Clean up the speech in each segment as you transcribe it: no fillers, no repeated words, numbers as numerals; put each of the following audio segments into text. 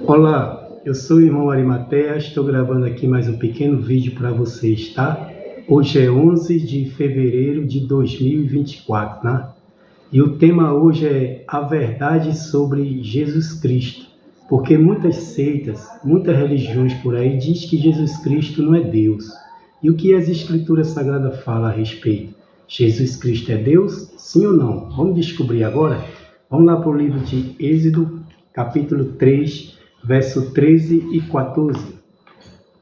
Olá, eu sou o irmão Arimatea, estou gravando aqui mais um pequeno vídeo para vocês, tá? Hoje é 11 de fevereiro de 2024, né? E o tema hoje é a verdade sobre Jesus Cristo, porque muitas seitas, muitas religiões por aí diz que Jesus Cristo não é Deus. E o que as Escrituras Sagradas falam a respeito? Jesus Cristo é Deus? Sim ou não? Vamos descobrir agora? Vamos lá para o livro de Êxodo, capítulo 3, verso 13 e 14.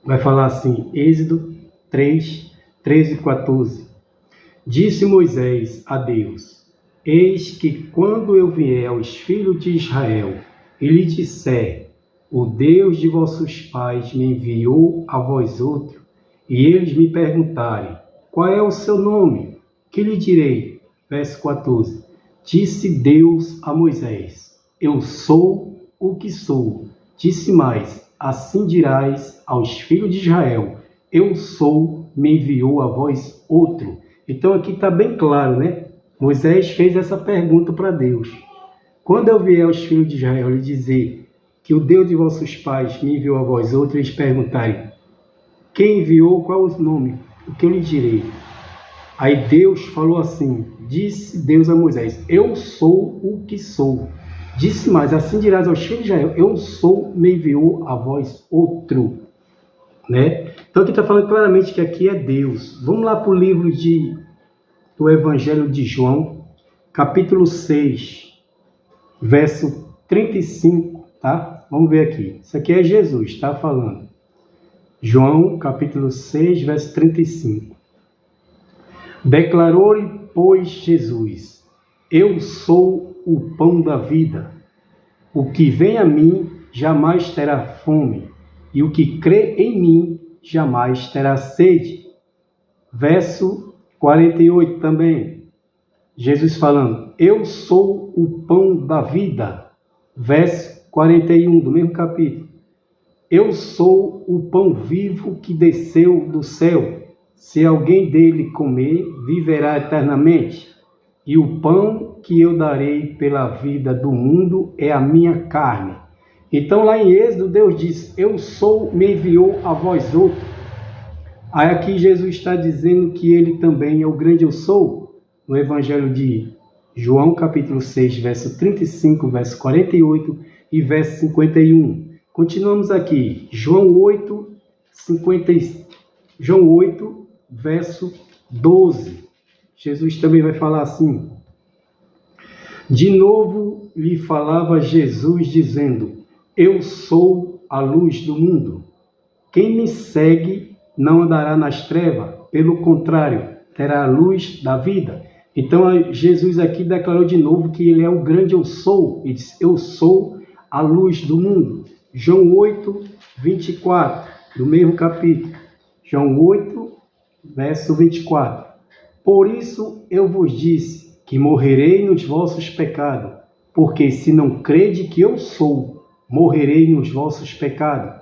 Vai falar assim, Êxodo 3, 13 e 14. Disse Moisés a Deus: Eis que quando eu vier aos filhos de Israel e lhe disser, o Deus de vossos pais me enviou a vós outro, e eles me perguntarem, qual é o seu nome? Que lhe direi? Verso 14. Disse Deus a Moisés, eu sou o que sou. Disse mais, assim dirás aos filhos de Israel, eu sou, me enviou a vós outro. Então aqui está bem claro, né? Moisés fez essa pergunta para Deus. Quando eu vier aos filhos de Israel lhe dizer que o Deus de vossos pais me enviou a vós outro, eles perguntarem, quem enviou, qual é o nome? O que eu lhe direi? Aí Deus falou assim, disse Deus a Moisés, eu sou o que sou. Disse mais, assim dirás aos filhos de Israel, eu sou, me enviou a vós outro. Né? Então aqui está falando claramente que aqui é Deus. Vamos lá para o livro do Evangelho de João, capítulo 6, verso 35, tá? Vamos ver aqui. Isso aqui é Jesus, tá falando. João, capítulo 6, verso 35. Declarou-lhe, pois, Jesus, eu sou o pão da vida. O que vem a mim jamais terá fome, e o que crê em mim jamais terá sede. Verso 48 também. Jesus falando, eu sou o pão da vida. Verso 41 do mesmo capítulo. Eu sou o pão vivo que desceu do céu. Se alguém dele comer, viverá eternamente. E o pão que eu darei pela vida do mundo é a minha carne. Então lá em Êxodo, Deus diz, eu sou, me enviou a vós outro. Aí aqui Jesus está dizendo que ele também é o grande eu sou. No Evangelho de João, capítulo 6, verso 35, verso 48 e verso 51. Continuamos aqui. João 8, verso 12. Jesus também vai falar assim. De novo lhe falava Jesus dizendo, eu sou a luz do mundo. Quem me segue não andará nas trevas, pelo contrário, terá a luz da vida. Então Jesus aqui declarou de novo que ele é o grande eu sou. Ele disse, eu sou a luz do mundo. João 8, 24, do mesmo capítulo. João 8, verso 24. Por isso eu vos disse que morrerei nos vossos pecados, porque se não crede que eu sou, morrerei nos vossos pecados.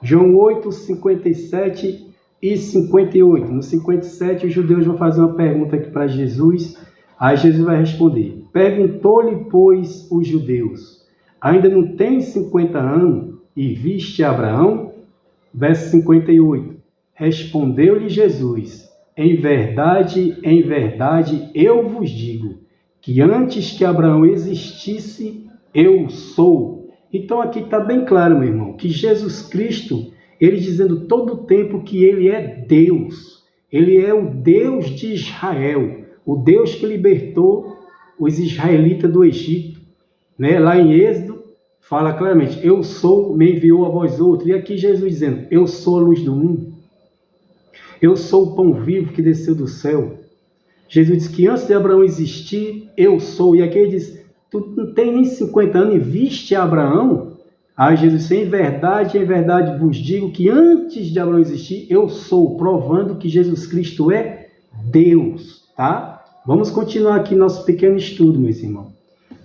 João 8, 57 e 58. No 57, os judeus vão fazer uma pergunta aqui para Jesus. Aí Jesus vai responder. Perguntou-lhe, pois, os judeus, ainda não tens 50 anos e viste Abraão? Verso 58. Respondeu-lhe Jesus, em verdade, eu vos digo, que antes que Abraão existisse, eu sou. Então aqui está bem claro, meu irmão, que Jesus Cristo, ele dizendo todo o tempo que ele é Deus. Ele é o Deus de Israel, o Deus que libertou os israelitas do Egito. Né? Lá em Êxodo, fala claramente, eu sou, me enviou a vós outros. E aqui Jesus dizendo, eu sou a luz do mundo. Eu sou o pão vivo que desceu do céu. Jesus disse que antes de Abraão existir, eu sou. E aqui ele diz, tu não tem nem 50 anos e viste Abraão? Aí Jesus disse, em verdade vos digo que antes de Abraão existir, eu sou, provando que Jesus Cristo é Deus. Tá? Vamos continuar aqui nosso pequeno estudo, meus irmãos.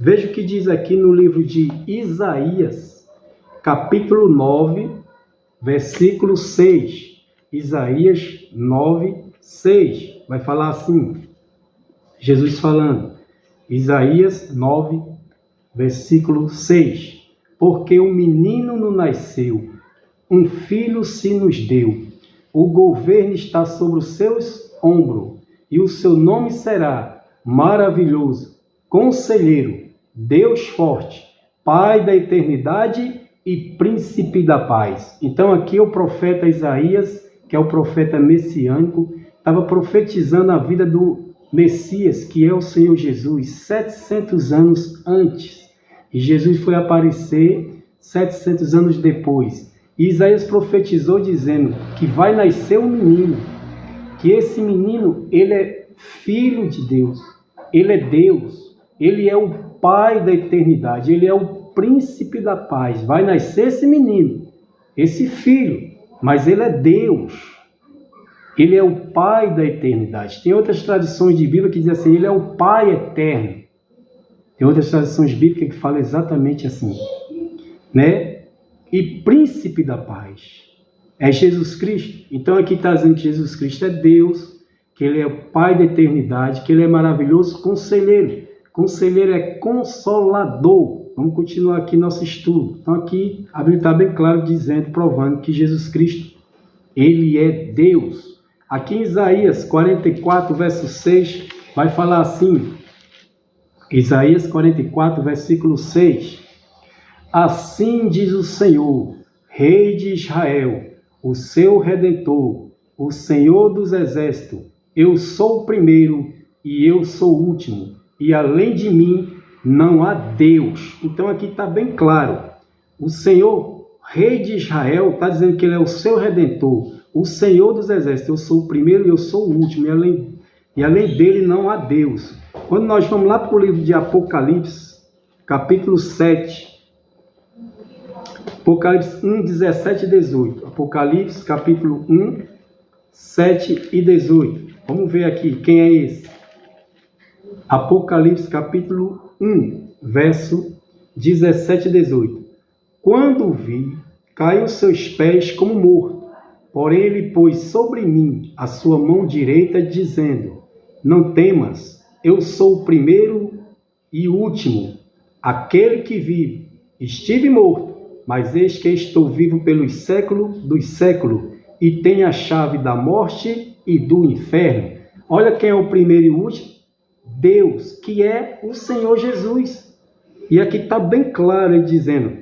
Veja o que diz aqui no livro de Isaías, capítulo 9, versículo 6. Isaías 9, 6. Vai falar assim, Jesus falando. Isaías 9, versículo 6. porque um menino nos nasceu, um filho se nos deu. O governo está sobre os seus ombros, e o seu nome será Maravilhoso, Conselheiro, Deus Forte, Pai da Eternidade e Príncipe da Paz. Então aqui o profeta Isaías, que é o profeta messiânico, estava profetizando a vida do Messias, que é o Senhor Jesus, 700 anos antes. E Jesus foi aparecer 700 anos depois. E Isaías profetizou dizendo que vai nascer um menino, que esse menino, ele é filho de Deus, ele é Deus, ele é o Pai da eternidade, ele é o príncipe da paz. Vai nascer esse menino, esse filho, mas ele é Deus. Ele é o Pai da eternidade. Tem outras tradições de Bíblia que dizem assim, ele é o Pai eterno. Tem outras tradições bíblicas que falam exatamente assim, né? E príncipe da paz é Jesus Cristo. Então aqui está dizendo que Jesus Cristo é Deus, que ele é o Pai da eternidade, que ele é maravilhoso conselheiro. Conselheiro é consolador. Vamos continuar aqui nosso estudo. Então aqui a Bíblia está bem claro dizendo, provando que Jesus Cristo, ele é Deus. Aqui em Isaías 44, verso 6, vai falar assim, Isaías 44, versículo 6, assim diz o Senhor, Rei de Israel, o seu Redentor, o Senhor dos Exércitos, eu sou o primeiro e eu sou o último, e além de mim não há Deus. Então aqui está bem claro, o Senhor, Rei de Israel, está dizendo que ele é o seu Redentor, o Senhor dos Exércitos, eu sou o primeiro e eu sou o último, e além dele não há Deus. Quando nós vamos lá para o livro de Apocalipse, capítulo 7, Apocalipse 1, 17 e 18. Apocalipse, capítulo 1, 7 e 18. Vamos ver aqui quem é esse. Apocalipse, capítulo 1, verso 17 e 18. Quando o vi, caiu aos seus pés como morto. Porém ele pôs sobre mim a sua mão direita, dizendo, não temas, eu sou o primeiro e último, aquele que vive. Estive morto, mas eis que estou vivo pelos séculos dos séculos, e tenho a chave da morte e do inferno. Olha quem é o primeiro e último, Deus, que é o Senhor Jesus. E aqui está bem claro ele dizendo,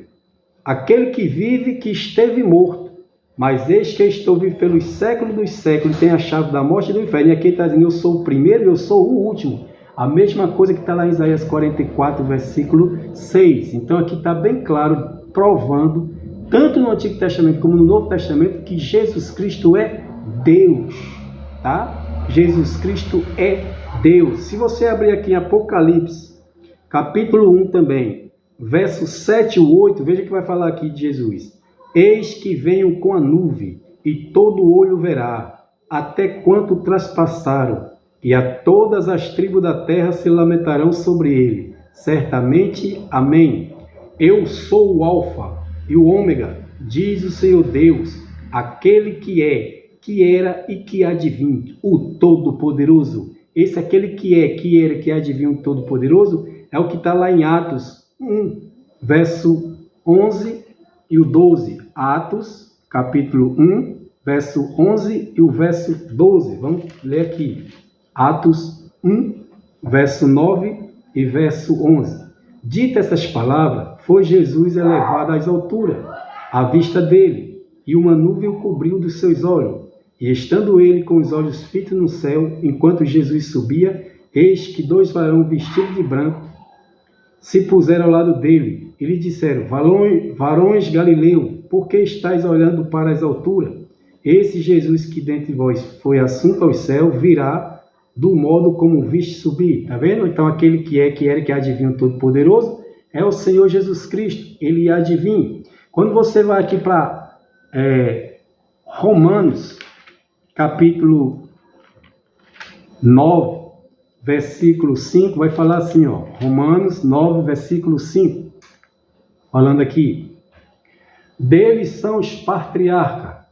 aquele que vive, que esteve morto, mas eis que estou vivo pelos séculos dos séculos, tem a chave da morte e do inferno. E aqui está dizendo, eu sou o primeiro e eu sou o último. A mesma coisa que está lá em Isaías 44, versículo 6. Então aqui está bem claro, provando, tanto no Antigo Testamento como no Novo Testamento, que Jesus Cristo é Deus. Tá? Jesus Cristo é Deus. Se você abrir aqui em Apocalipse, capítulo 1 também, verso 7 e 8, veja que vai falar aqui de Jesus. Eis que venho com a nuvem, e todo olho verá, até quanto traspassaram, e a todas as tribos da terra se lamentarão sobre ele. Certamente, amém. Eu sou o Alfa e o Ômega, diz o Senhor Deus, aquele que é, que era e que há de vir, o Todo-Poderoso. Esse aquele que é, que era, que há de vir, o Todo-Poderoso, é o que está lá em Atos 1, verso 11 e o 12. Atos, capítulo 1, verso 11 e o verso 12. Vamos ler aqui. Atos 1, verso 9 e verso 11. Dita essas palavras, foi Jesus elevado às alturas, à vista dele, e uma nuvem o cobriu dos seus olhos. E estando ele com os olhos fitos no céu, enquanto Jesus subia, eis que dois varões vestidos de branco se puseram ao lado dele, e lhe disseram, varões Galileu, por que estáis olhando para as alturas? Esse Jesus que dentre vós foi assunto ao céu, virá do modo como viste subir. Está vendo? Então aquele que é, que era, que há de vir o Todo-Poderoso, é o Senhor Jesus Cristo. Ele há de vir. Quando você vai aqui para Romanos, capítulo 9, versículo 5, vai falar assim, ó, Romanos 9, versículo 5, falando aqui, deles são os patriarcas,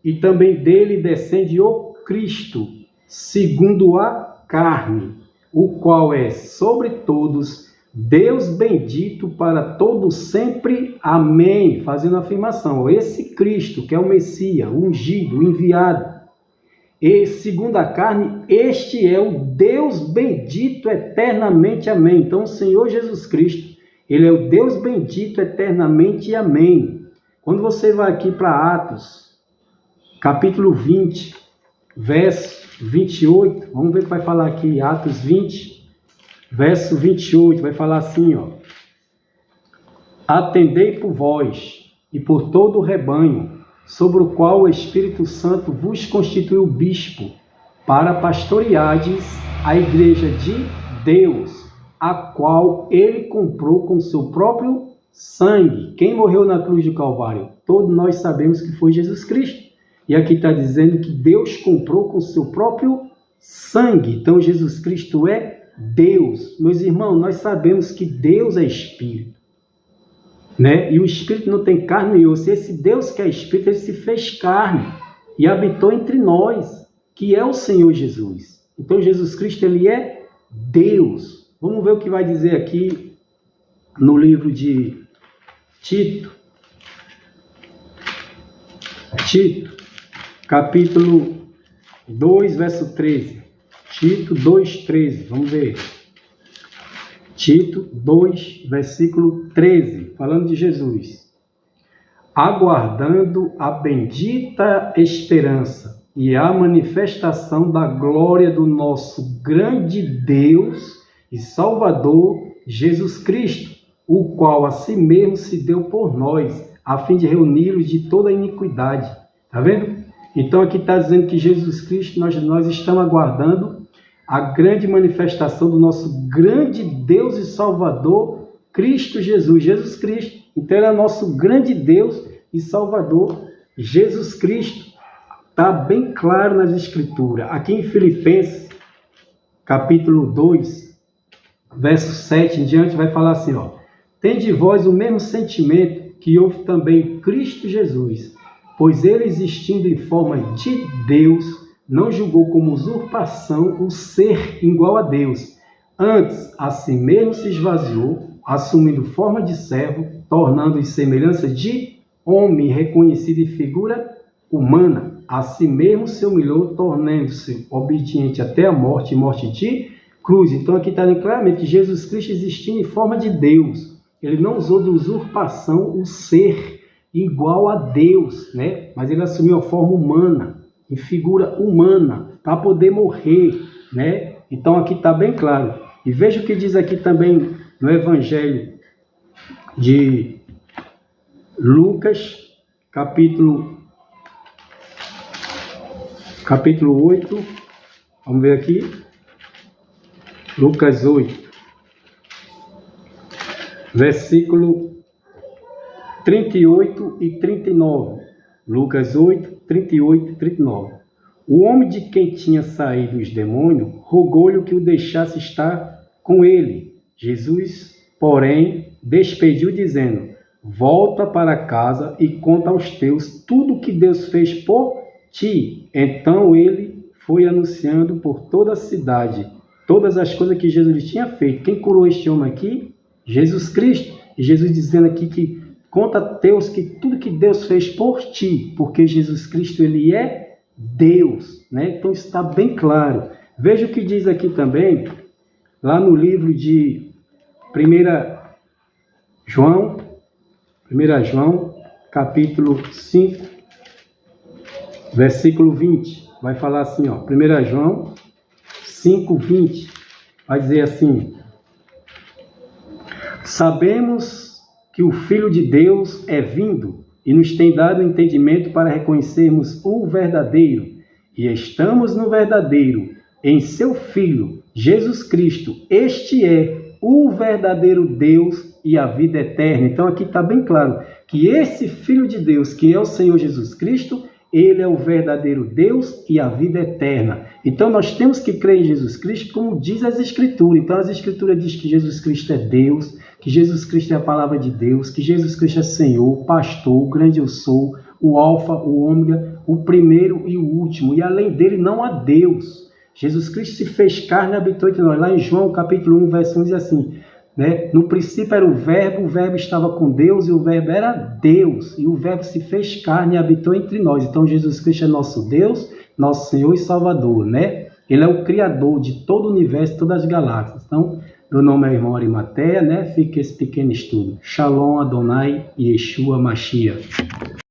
e também dele descende o Cristo, segundo a carne, o qual é sobre todos, Deus bendito para todo sempre. Amém. Fazendo afirmação. Esse Cristo, que é o Messias, o ungido, o enviado, e segundo a carne, este é o Deus bendito eternamente. Amém. Então, o Senhor Jesus Cristo, ele é o Deus bendito eternamente. Amém. Quando você vai aqui para Atos, capítulo 20, verso 28, vamos ver o que vai falar aqui, Atos 20, verso 28, vai falar assim, ó: atendei por vós e por todo o rebanho, sobre o qual o Espírito Santo vos constituiu bispo, para pastoreardes a igreja de Deus, a qual ele comprou com seu próprio sangue. Quem morreu na cruz do Calvário? Todos nós sabemos que foi Jesus Cristo. E aqui está dizendo que Deus comprou com seu próprio sangue. Então Jesus Cristo é Deus. Meus irmãos, nós sabemos que Deus é Espírito, né? E o Espírito não tem carne e osso. Esse Deus que é Espírito, ele se fez carne e habitou entre nós, que é o Senhor Jesus. Então Jesus Cristo, ele é Deus. Vamos ver o que vai dizer aqui no livro de Tito. Tito, capítulo 2, verso 13. Tito 2, 13. Vamos ver. Tito 2, versículo 13. Falando de Jesus. Aguardando a bendita esperança e a manifestação da glória do nosso grande Deus e Salvador Jesus Cristo, o qual a si mesmo se deu por nós, a fim de reuni-los de toda a iniquidade. Está vendo? Então aqui está dizendo que Jesus Cristo, nós estamos aguardando a grande manifestação do nosso grande Deus e Salvador, Cristo Jesus, Jesus Cristo. Então ele é nosso grande Deus e Salvador, Jesus Cristo. Está bem claro nas Escrituras. Aqui em Filipenses, capítulo 2, verso 7 em diante, vai falar assim, ó: tende vós o mesmo sentimento que houve também em Cristo Jesus, pois ele, existindo em forma de Deus, não julgou como usurpação o ser igual a Deus. Antes, a si mesmo se esvaziou, assumindo forma de servo, tornando-se semelhança de homem, reconhecido em figura humana. A si mesmo se humilhou, tornando-se obediente até a morte, e morte de cruz. Então aqui está claramente que Jesus Cristo existindo em forma de Deus. Ele não usou de usurpação o ser igual a Deus, né? Mas ele assumiu a forma humana, em figura humana, para poder morrer, né? Então aqui está bem claro. E veja o que diz aqui também no Evangelho de Lucas, capítulo 8. Vamos ver aqui. Lucas 8. Versículo 38 e 39. Lucas 8, 38 e 39. O homem de quem tinha saído os demônios rogou-lhe que o deixasse estar com ele. Jesus, porém, despediu, dizendo: volta para casa e conta aos teus tudo o que Deus fez por ti. Então ele foi anunciando por toda a cidade todas as coisas que Jesus lhe tinha feito. Quem curou este homem aqui? Jesus Cristo. E Jesus dizendo aqui que conta a Deus que tudo que Deus fez por ti, porque Jesus Cristo, ele é Deus, né? Então está bem claro. Veja o que diz aqui também, lá no livro de 1 João, capítulo 5, versículo 20. Vai falar assim, ó, 1 João 5, 20. Vai dizer assim: sabemos que o Filho de Deus é vindo e nos tem dado entendimento para reconhecermos o verdadeiro, e estamos no verdadeiro, em seu Filho, Jesus Cristo. Este é o verdadeiro Deus e a vida eterna. Então aqui está bem claro que esse Filho de Deus, que é o Senhor Jesus Cristo, ele é o verdadeiro Deus e a vida eterna. Então nós temos que crer em Jesus Cristo, como diz as Escrituras. Então as Escrituras dizem que Jesus Cristo é Deus, que Jesus Cristo é a palavra de Deus, que Jesus Cristo é Senhor, pastor, o grande eu sou, o alfa, o ômega, o primeiro e o último. E além dele não há Deus. Jesus Cristo se fez carne e habitou entre nós. Lá em João capítulo 1, verso 1 diz assim: né? No princípio era o Verbo estava com Deus e o Verbo era Deus. E o Verbo se fez carne e habitou entre nós. Então Jesus Cristo é nosso Deus, nosso Senhor e Salvador, né? Ele é o Criador de todo o universo, todas as galáxias. Então, meu nome é irmão Arimateia, né? Fica esse pequeno estudo. Shalom Adonai Yeshua Mashiach.